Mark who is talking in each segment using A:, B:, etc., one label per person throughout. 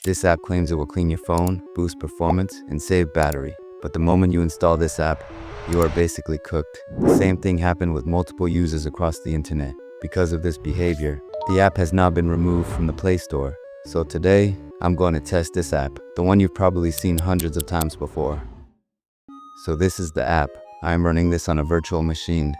A: This app claims it will clean your phone, boost performance, and save battery. But the moment you install this app, you are basically cooked. The same thing happened with multiple users across the internet. Because of this behavior, the app has now been removed from the Play Store. So today, I'm going to test this app, the one you've probably seen hundreds of times before. So this is the app. I am running this on a virtual machine.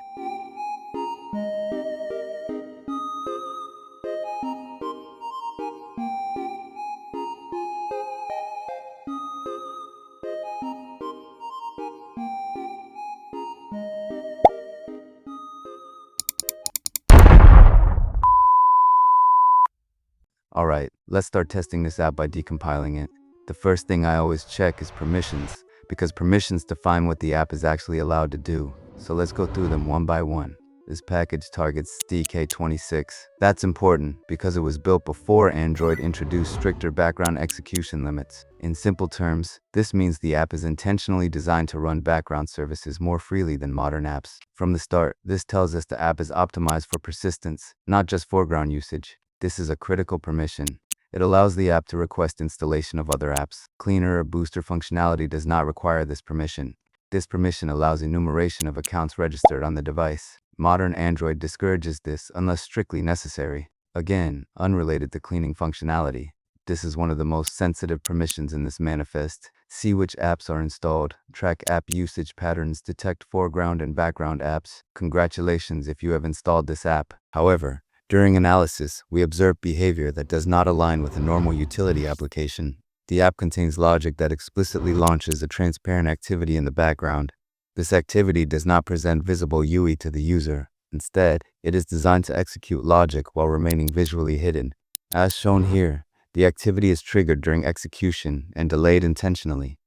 A: Alright, let's start testing this app by decompiling it. The first thing I always check is permissions, because permissions define what the app is actually allowed to do. So let's go through them one by one. This package targets DK26. That's important because it was built before Android introduced stricter background execution limits. In simple terms, this means the app is intentionally designed to run background services more freely than modern apps. From the start, this tells us the app is optimized for persistence, not just foreground usage. This is a critical permission. It allows the app to request installation of other apps. Cleaner or booster functionality does not require this permission. This permission allows enumeration of accounts registered on the device. Modern Android discourages this unless strictly necessary. Again, unrelated to cleaning functionality. This is one of the most sensitive permissions in this manifest. See which apps are installed, track app usage patterns, detect foreground and background apps. Congratulations if you have installed this app. However, during analysis, we observe behavior that does not align with a normal utility application. The app contains logic that explicitly launches a transparent activity in the background. This activity does not present visible UI to the user. Instead, it is designed to execute logic while remaining visually hidden. As shown here, the activity is triggered during execution and delayed intentionally.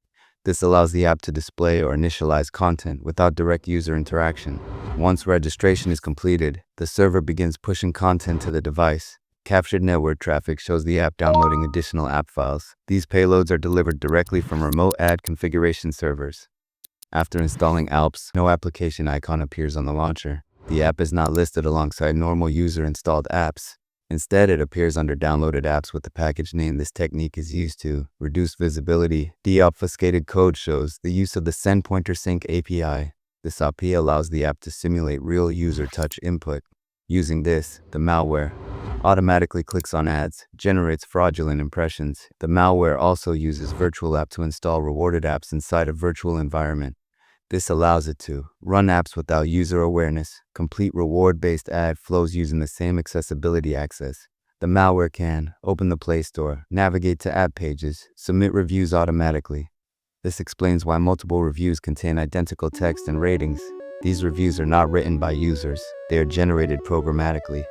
A: This allows the app to display or initialize content without direct user interaction. Once registration is completed, the server begins pushing content to the device. Captured network traffic shows the app downloading additional app files. These payloads are delivered directly from remote ad configuration servers. After installing Alps, no application icon appears on the launcher. The app is not listed alongside normal user-installed apps. Instead, it appears under downloaded apps with the package name. This technique is used to reduce visibility. Deobfuscated code shows the use of the SendPointerSync API. This API allows the app to simulate real user touch input. Using this, the malware automatically clicks on ads, generates fraudulent impressions. The malware also uses virtual app to install rewarded apps inside a virtual environment. This allows it to run apps without user awareness, complete reward-based ad flows using the same accessibility access. The malware can open the Play Store, navigate to app pages, submit reviews automatically. This explains why multiple reviews contain identical text and ratings. These reviews are not written by users. They are generated programmatically.